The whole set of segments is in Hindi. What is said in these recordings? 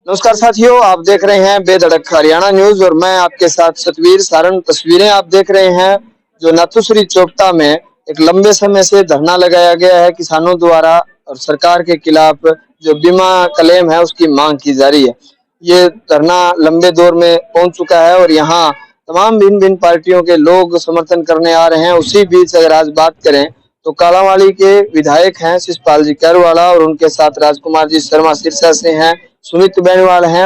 नमस्कार साथियों, आप देख रहे हैं बेधड़क हरियाणा न्यूज और मैं आपके साथ सतवीर सारण। तस्वीरें आप देख रहे हैं जो नाथुश्री चोपता में एक लंबे समय से धरना लगाया गया है किसानों द्वारा और सरकार के खिलाफ जो बीमा क्लेम है उसकी मांग की जा रही है। ये धरना लंबे दौर में पहुंच चुका है और यहाँ तमाम भिन्न भिन्न पार्टियों के लोग समर्थन करने आ रहे हैं। उसी बीच अगर आज बात करें तो कालांवाली के विधायक हैं शिषपाल जी कैरवाला और उनके साथ राजकुमार जी शर्मा सिरसा से हैं, सुमित बेनीवाल हैं,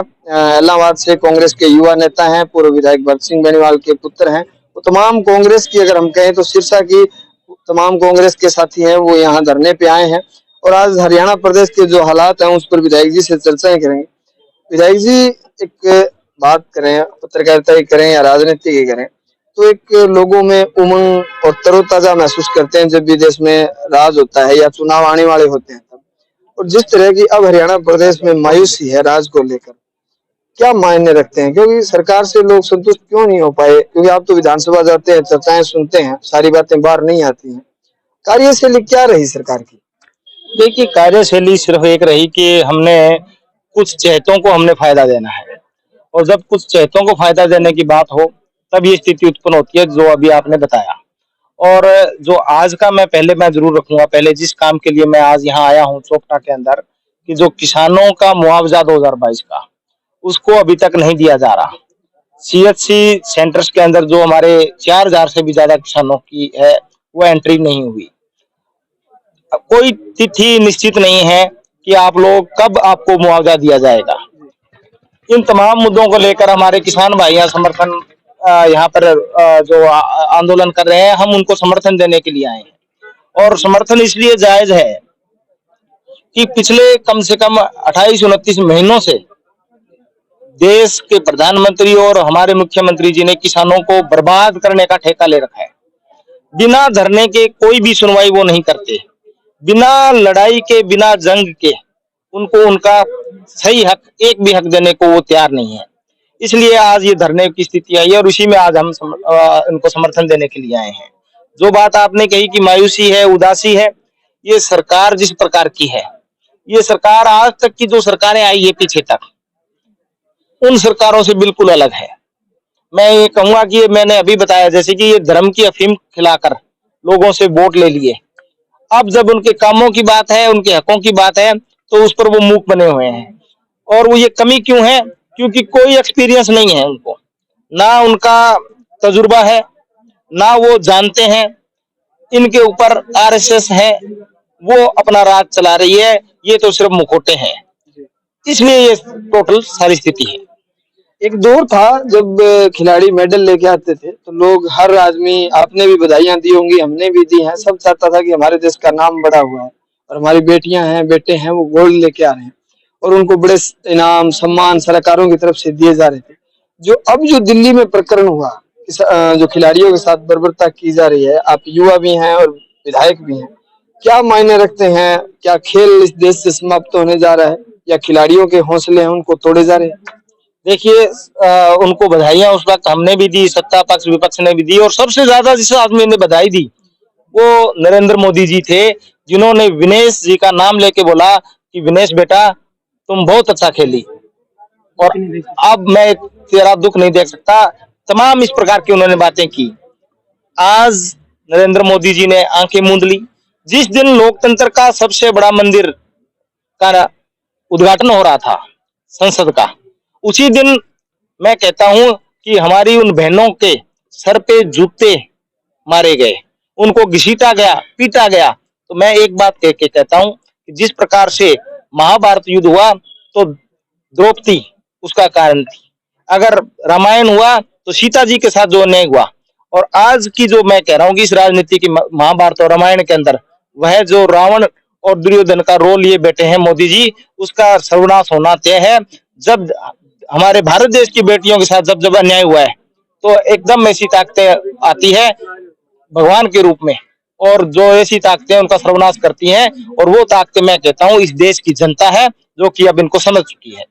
इलाहाबाद से कांग्रेस के युवा नेता हैं, पूर्व विधायक भरत सिंह बेनीवाल के पुत्र हैं। तो तमाम कांग्रेस की अगर हम कहें तो सिरसा की तमाम कांग्रेस के साथी हैं वो यहाँ धरने पे आए हैं और आज हरियाणा प्रदेश के जो हालात हैं उस पर विधायक जी से चर्चाएं करेंगे। विधायक जी, एक बात करें, पत्रकारिता ही करें या राजनीति ही करें, तो एक लोगों में उमंग और तरोताजा महसूस करते हैं जब भी देश में राज होता है या चुनाव आने वाले होते हैं तब। और जिस तरह की अब हरियाणा प्रदेश में मायूसी है राज को लेकर, क्या मायने रखते हैं? क्योंकि सरकार से लोग संतुष्ट क्यों नहीं हो पाए? क्योंकि आप तो विधानसभा जाते हैं, चर्चाएं सुनते हैं, सारी बातें बाहर नहीं आती हैं। कार्यशैली क्या रही सरकार की? देखिए, कार्यशैली सिर्फ एक रही कि हमने कुछ चहेतों को हमने फायदा देना है और जब कुछ चहेतों को फायदा देने की बात हो तब ये स्थिति उत्पन्न होती है जो अभी आपने बताया। और जो आज का मैं जरूर रखूंगा, पहले जिस काम के लिए मैं आज यहाँ आया हूँ चोपटा के अंदर, कि जो किसानों का मुआवजा 2022 का उसको अभी तक नहीं दिया जा रहा। सीएचसी सेंटर्स के अंदर जो हमारे 4000 से भी ज्यादा किसानों की है वो एंट्री नहीं हुई। कोई तिथि निश्चित नहीं है कि आप लोग कब आपको मुआवजा दिया जाएगा। इन तमाम मुद्दों को लेकर हमारे किसान भाइयां समर्थन यहाँ पर जो आंदोलन कर रहे हैं, हम उनको समर्थन देने के लिए आए हैं। और समर्थन इसलिए जायज है कि पिछले कम से कम 28-29 महीनों से देश के प्रधानमंत्री और हमारे मुख्यमंत्री जी ने किसानों को बर्बाद करने का ठेका ले रखा है। बिना धरने के कोई भी सुनवाई वो नहीं करते, बिना लड़ाई के, बिना जंग के उनको उनका सही हक, एक भी हक देने को वो तैयार नहीं है। इसलिए आज ये धरने की स्थिति आई है और इसी में आज हम इनको समर्थन देने के लिए आए हैं। जो बात आपने कही कि मायूसी है, उदासी है, ये सरकार जिस प्रकार की है, ये सरकार आज तक की जो सरकारें आई है पीछे तक, उन सरकारों से बिल्कुल अलग है। मैं ये कहूंगा कि मैंने अभी बताया जैसे कि ये धर्म की अफीम खिलाकर लोगों से वोट ले लिए, अब जब उनके कामों की बात है, उनके हकों की बात है, तो उस पर वो मूक बने हुए हैं। और वो ये कमी क्यों है? क्योंकि कोई एक्सपीरियंस नहीं है उनको, ना उनका तजुर्बा है, ना वो जानते हैं। इनके ऊपर आरएसएस है, वो अपना राज चला रही है, ये तो सिर्फ मुखौटे हैं। इसलिए ये टोटल सारी स्थिति है। एक दौर था जब खिलाड़ी मेडल लेके आते थे तो लोग, हर आदमी, आपने भी बधाइयां दी होंगी, हमने भी दी हैं, सब चाहता था कि हमारे देश का नाम बड़ा हुआ है और हमारी बेटियां हैं, बेटे हैं, वो गोल्ड लेके आ रहे हैं और उनको बड़े इनाम सम्मान सरकारों की तरफ से दिए जा रहे थे। जो दिल्ली में प्रकरण हुआ, जो खिलाड़ियों के साथ बर्बरता की जा रही है, आप युवा भी हैं और विधायक भी हैं, क्या मायने रखते हैं? क्या खेल इस देश से समाप्त होने जा रहा है या खिलाड़ियों के हौसले हैं उनको तोड़े जा रहे हैं? देखिए, उनको बधाइयां उस वक्त हमने भी दी, सत्ता पक्ष विपक्ष ने भी दी, और सबसे ज्यादा जिस आदमी ने बधाई दी वो नरेंद्र मोदी जी थे, जिन्होंने विनेश जी का नाम लेके बोला कि विनेश बेटा तुम बहुत अच्छा खेली और अब मैं तेरा दुख नहीं देख सकता। तमाम इस प्रकार की उन्होंने बातें की। आज नरेंद्र मोदी जी ने आंखें मूंद ली। जिस दिन लोकतंत्र का सबसे बड़ा मंदिर का उद्घाटन हो रहा था संसद का, उसी दिन मैं कहता हूं कि हमारी उन बहनों के सर पे जूते मारे गए, उनको घसीटा गया, पीटा गया। तो मैं एक बात कह के कहता हूं कि जिस प्रकार से महाभारत युद्ध हुआ तो द्रौपदी उसका कारण थी, अगर रामायण हुआ तो सीता जी के साथ जो अन्याय हुआ, और आज की जो मैं कह रहा हूँ कि इस राजनीति की महाभारत और रामायण के अंदर वह जो रावण और दुर्योधन का रोल लिए बैठे हैं मोदी जी, उसका सर्वनाश होना तय है। जब हमारे भारत देश की बेटियों के साथ जब अन्याय हुआ है तो एकदम ऐसी ताकतें आती है भगवान के रूप में, और जो ऐसी ताकतें उनका सर्वनाश करती हैं, और वो ताकतें मैं कहता हूँ इस देश की जनता है जो कि अब इनको समझ चुकी है।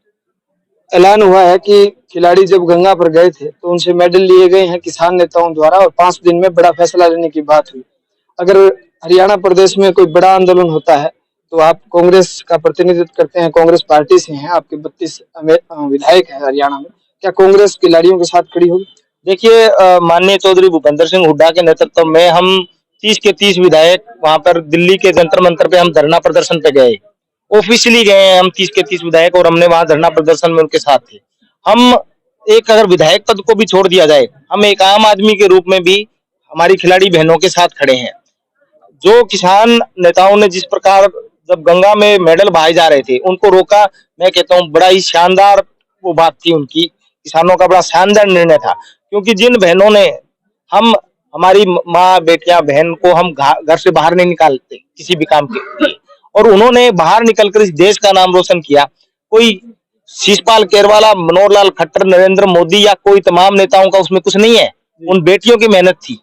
ऐलान हुआ है कि खिलाड़ी जब गंगा पर गए थे तो उनसे मेडल लिए गए हैं किसान नेताओं द्वारा और 5 दिन में बड़ा फैसला लेने की बात हुई। अगर हरियाणा प्रदेश में कोई बड़ा आंदोलन होता है तो आप कांग्रेस का प्रतिनिधित्व करते हैं, कांग्रेस पार्टी से हैं, आपके 32 विधायक हैं हरियाणा में, क्या कांग्रेस खिलाड़ियों के साथ खड़ी होगी? देखिए माननीय चौधरी भूपेंद्र सिंह हुड्डा के नेतृत्व में हम 30 के 30 विधायक वहां पर दिल्ली के जंतर मंतर पे हम धरना प्रदर्शन पे गए, ऑफिशियली गए हैं हम 30 के 30 विधायक, और हमने वहां धरना प्रदर्शन में उनके साथ थे। हम एक अगर विधायक पद को भी छोड़ दिया जाए, हम एक आम आदमी के रूप में भी हमारी खिलाड़ी बहनों के साथ खड़े हैं। जो किसान नेताओं ने जिस प्रकार जब गंगा में मेडल बहाए जा रहे थे उनको रोका, मैं कहता हूँ बड़ा ही शानदार वो बात थी उनकी, किसानों का बड़ा शानदार निर्णय था। क्योंकि जिन बहनों ने हम हमारी माँ बेटियां बहन को हम घर से बाहर नहीं निकालते किसी भी काम के लिए, और उन्होंने बाहर निकलकर इस देश का नाम रोशन किया। कोई शिषपाल केरवाला, मनोहर लाल खट्टर, नरेंद्र मोदी या कोई तमाम नेताओं का उसमें कुछ नहीं है, उन बेटियों की मेहनत थी।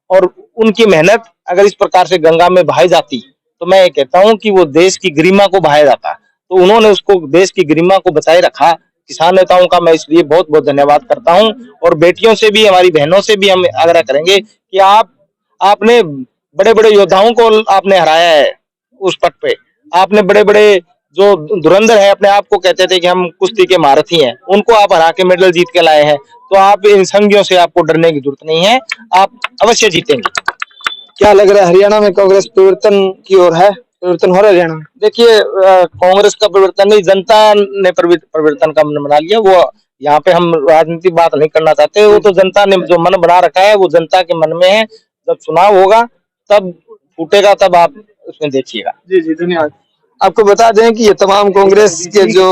और उनकी मेहनत अगर इस प्रकार से गंगा में बहाई जाती तो मैं ये कहता हूं कि वो देश की गरिमा को बहाया जाता। तो उन्होंने उसको देश की गरिमा को बचाए रखा। किसान नेताओं का मैं इसलिए बहुत बहुत धन्यवाद करता हूं। और बेटियों से भी, हमारी बहनों से भी हम आग्रह करेंगे कि आपने बड़े बड़े योद्धाओं को आपने हराया है उस पट पे। आपने बड़े बड़े जो धुरंधर है, अपने आप को कहते थे कि हम कुश्ती के महारथी हैं, उनको आप हरा के मेडल जीत के लाए हैं। तो आप इन संगियों से आपको डरने की जरूरत नहीं है, आप अवश्य जीतेंगे। क्या लग रहा है हरियाणा में कांग्रेस परिवर्तन की ओर है? परिवर्तन हो रहा है हरियाणा में? देखिए कांग्रेस का परिवर्तन नहीं, जनता ने परिवर्तन का मन बना लिया। वो यहाँ पे हम राजनीतिक बात नहीं करना चाहते, वो तो जनता ने जो मन बना रखा है वो जनता के मन में है। जब चुनाव होगा तब फूटेगा, तब आप उसमें देखिएगा। जी जी, धन्यवाद। आपको बता दें कि ये तमाम कांग्रेस के जो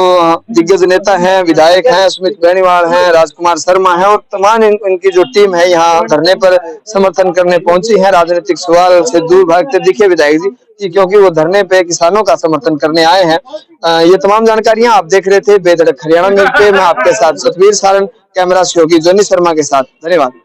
दिग्गज नेता हैं, विधायक हैं, सुमित बेनीवाल हैं, राजकुमार शर्मा हैं, और तमाम इनकी जो टीम है यहाँ धरने पर समर्थन करने पहुंची है। राजनीतिक सवाल से दूर भागते दिखे विधायक जी, क्योंकि वो धरने पे किसानों का समर्थन करने आए हैं। ये तमाम जानकारियां आप देख रहे थे बेधड़क हरियाणा न्यूज पे। मैं आपके साथ सतवीर सारण, कैमरा सहयोगी जोनी शर्मा के साथ। धन्यवाद।